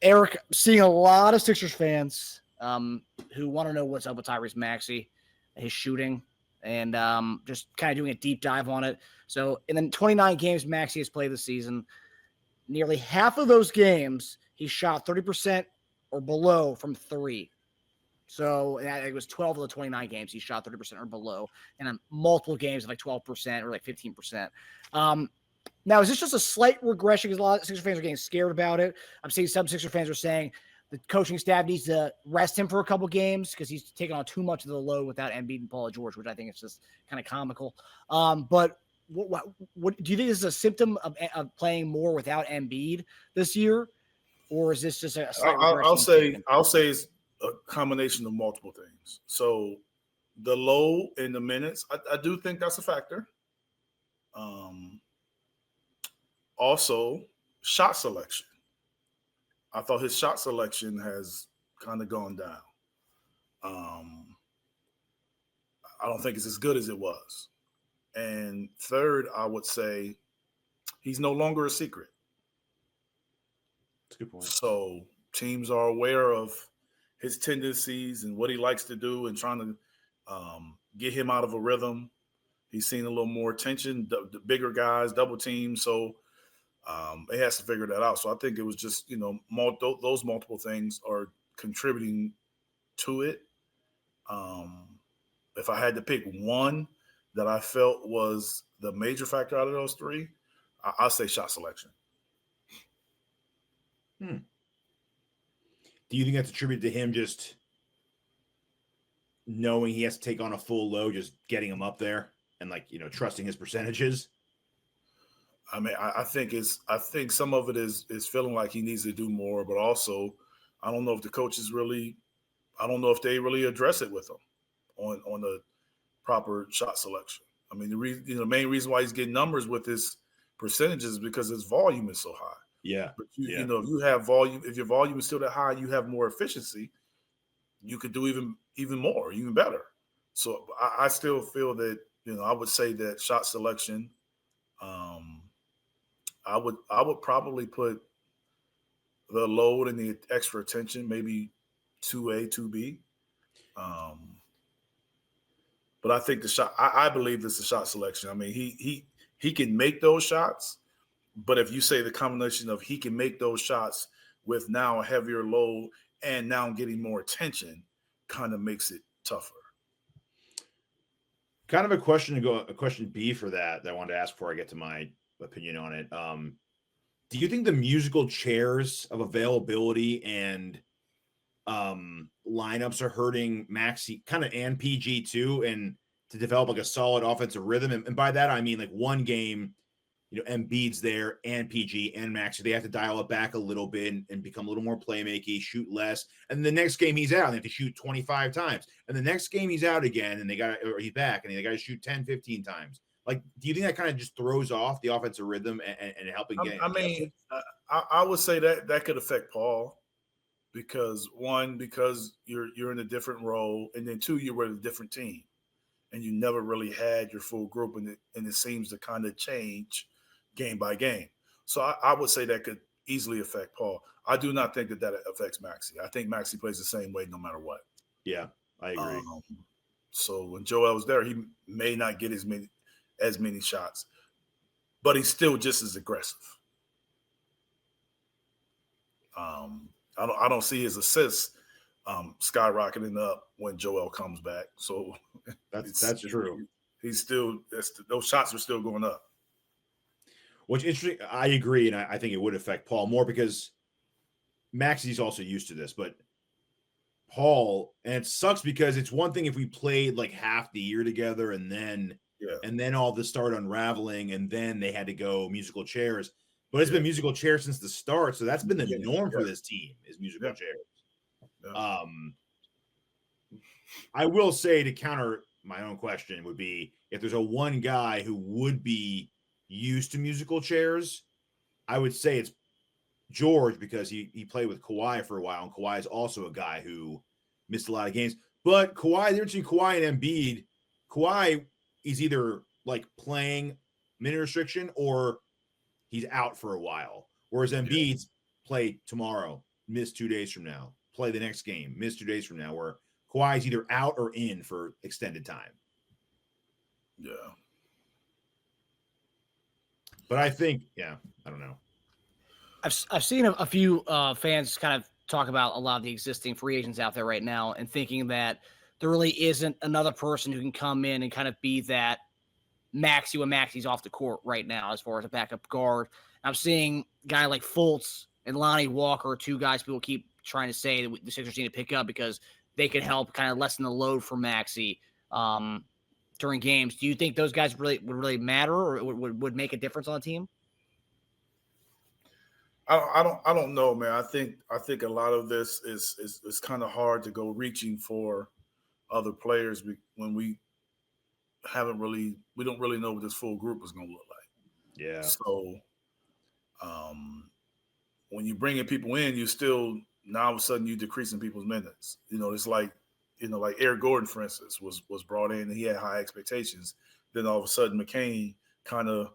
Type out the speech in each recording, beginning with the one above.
Eric, seeing a lot of Sixers fans who want to know what's up with Tyrese Maxey, his shooting, and just kind of doing a deep dive on it. So in the 29 games Maxey has played this season, nearly half of those games he shot 30% or below from three. So it was 12 of the 29 games he shot 30% or below, and on multiple games of like 12% or like 15%. Now, is this just a slight regression because a lot of Sixer fans are getting scared about it? I'm seeing some Sixer fans are saying the coaching staff needs to rest him for a couple games because he's taking on too much of the load without Embiid and Paul George, which I think is just kind of comical. But what do you think this is a symptom of playing more without Embiid this year, or is this just a slight regression? I'll say it's a combination of multiple things. So the low in the minutes, I do think that's a factor. Also, shot selection. I thought his shot selection has kind of gone down. I don't think it's as good as it was. And third, I would say he's no longer a secret. That's a good point. So teams are aware of his tendencies and what he likes to do and trying to get him out of a rhythm. He's seen a little more attention, the bigger guys, double teams. So he has to figure that out. So I think it was just, those multiple things are contributing to it. If I had to pick one that I felt was the major factor out of those three, I'll say shot selection. Do you think that's attributed to him just knowing he has to take on a full load, just getting him up there and trusting his percentages? I mean, I think some of it is feeling like he needs to do more, but also I don't know if the coaches I don't know if they really address it with him on the proper shot selection. I mean, the main reason why he's getting numbers with his percentages is because his volume is so high. Yeah. But if you have volume, if your volume is still that high, you have more efficiency. You could do even more, even better. So I still feel that I would say that shot selection. I would probably put the load and the extra attention, maybe 2A, 2B. But I think the shot. I believe it's the shot selection. I mean, he can make those shots, but if you say the combination of he can make those shots with now a heavier load and now getting more attention, kind of makes it tougher. Kind of a question B for that I wanted to ask before I get to my opinion on it. Do you think the musical chairs of availability and lineups are hurting Maxey kind of and PG too, and to develop like a solid offensive rhythm? And by that I mean like one game, Embiid's there and PG and Maxey, they have to dial it back a little bit and become a little more playmaky, shoot less. And the next game he's out, they have to shoot 25 times. And the next game he's out again and he's back and they got to shoot 10, 15 times. Like, do you think that kind of just throws off the offensive rhythm and helping get? I would say that could affect Paul because you're in a different role, and then two, you're with a different team, and you never really had your full group, and it seems to kind of change game by game. So I would say that could easily affect Paul. I do not think that affects Maxey. I think Maxey plays the same way no matter what. Yeah, I agree. So when Joel was there, he may not get as many shots, but he's still just as aggressive. I don't see his assists skyrocketing up when Joel comes back. So that's true. He's still those shots are still going up. Which interesting. I agree, and I think it would affect Paul more because Maxey's also used to this, but Paul, and it sucks because it's one thing if we played like half the year together and then all this started unraveling and then they had to go musical chairs. But it's been musical chairs since the start, so that's been the norm for this team is musical chairs. Yeah. I will say to counter my own question would be if there's a one guy who would be used to musical chairs, I would say it's George because he played with Kawhi for a while, and Kawhi is also a guy who missed a lot of games. But Kawhi, the difference between Kawhi and Embiid, Kawhi is either like playing minute restriction or he's out for a while, whereas Embiid's played tomorrow, miss 2 days from now, play the next game, miss 2 days from now, where Kawhi is either out or in for extended time. Yeah. But I think, I don't know. I've seen a few fans kind of talk about a lot of the existing free agents out there right now and thinking that there really isn't another person who can come in and kind of be that Maxey when Maxey's off the court right now as far as a backup guard. I'm seeing a guy like Fultz and Lonnie Walker, two guys people keep trying to say that the Sixers need to pick up because they could help kind of lessen the load for Maxey during games. Do you think those guys would really matter or would make a difference on the team? I don't know, man. I think a lot of this is kind of hard to go reaching for other players when we don't really know what this full group is going to look like. Yeah. So, when you bring in people in, you still now all of a sudden you decreasing people's minutes. It's like Eric Gordon, for instance, was brought in and he had high expectations. Then all of a sudden McCain kind of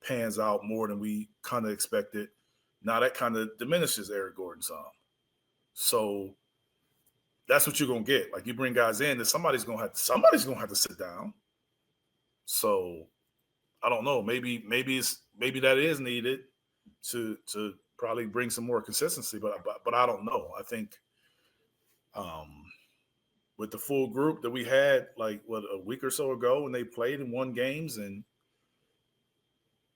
pans out more than we kind of expected. Now that kind of diminishes Eric Gordon some. So that's what you're gonna get. Like you bring guys in, and somebody's gonna have to sit down. So I don't know. Maybe that is needed to probably bring some more consistency, but I don't know. I think with the full group that we had a week or so ago when they played and won games, and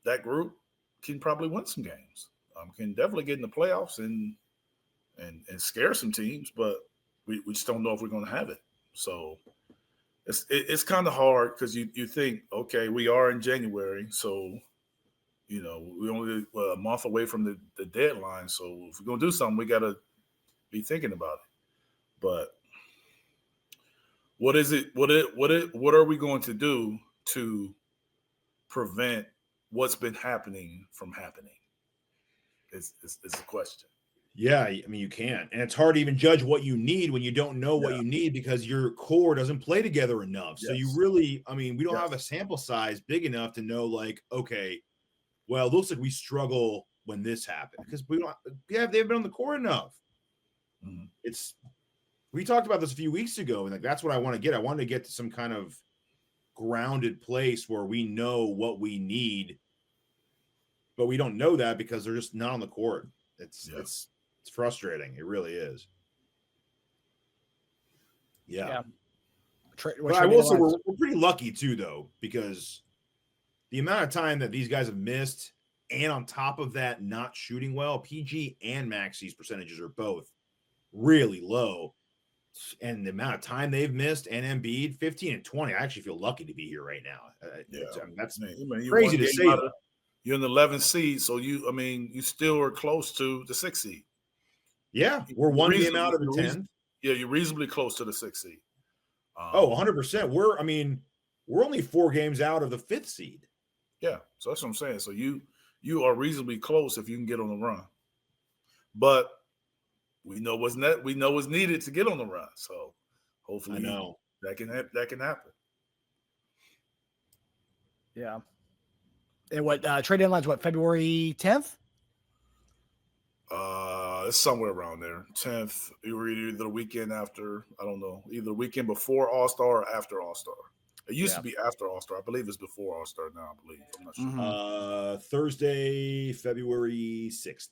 that group can probably win some games. Can definitely get in the playoffs and scare some teams, but we just don't know if we're going to have it. So it's kind of hard because you think, okay, we are in January, so we're only a month away from the deadline. So if we're going to do something, we got to be thinking about it. But what is it? What are we going to do to prevent what's been happening from happening? Is the question. Yeah, I mean, you can't. And it's hard to even judge what you need when you don't know what you need because your core doesn't play together enough. Yes. So you really, we don't have a sample size big enough to know, okay, well, it looks like we struggle when this happened because they haven't been on the court enough. Mm-hmm. We talked about this a few weeks ago, and that's what I want to get. I want to get to some kind of grounded place where we know what we need. But we don't know that because they're just not on the court. It's frustrating. It really is. Yeah. But I will say we're pretty lucky too, though, because the amount of time that these guys have missed, and on top of that, not shooting well, PG and Maxey's percentages are both really low. And the amount of time they've missed, and Embiid, 15 and 20, I actually feel lucky to be here right now. That's crazy to say. You're in the 11th seed, so you still are close to the 6th seed. Yeah, we're one game out of the 10th. Yeah, you're reasonably close to the 6th seed. 100%. We're only 4 games out of the 5th seed. Yeah, so that's what I'm saying. So you are reasonably close if you can get on the run. But we know what's needed to get on the run. So hopefully that can happen. Yeah. And what trade deadline's February 10th? It's somewhere around there. 10th, either the weekend after, I don't know, either the weekend before All-Star or after All-Star. It used to be after All-Star. I believe it's before All-Star now, I'm not sure. Mm-hmm. Thursday, February 6th.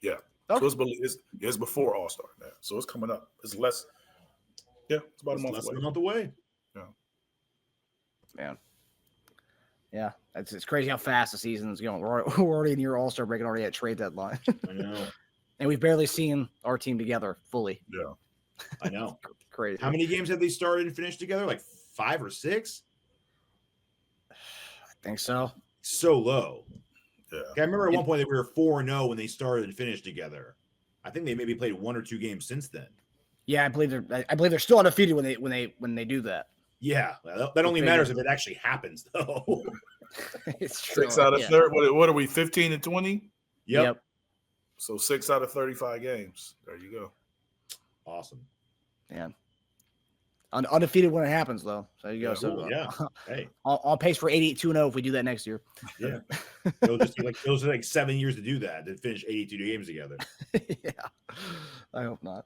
Yeah. Okay. So it's before All-Star now. So it's coming up. It's less. Yeah, it's about a month less than a month away. Yeah. Man. Yeah, it's crazy how fast the season is going. We're already in your All-Star break and already at trade deadline. I know. And we've barely seen our team together fully. Yeah. I know. Crazy. How many games have they started and finished together? 5 or 6? I think so. So low. Yeah. I remember at one point that we were 4-0 when they started and finished together. I think they maybe played 1 or 2 games since then. Yeah, I believe they're still undefeated when they do that. Yeah, that only matters if it actually happens, though. It's true. 6 out of 30. What are we? 15 and 20. Yep. So 6 out of 35 games. There you go. Awesome. Yeah. Undefeated when it happens, though. So you go. Yeah. So Cool, yeah. Hey, on pace for 82-0 if we do that next year. yeah. It'll just take those are like 7 years to do that, to finish 82 games together. Yeah, I hope not.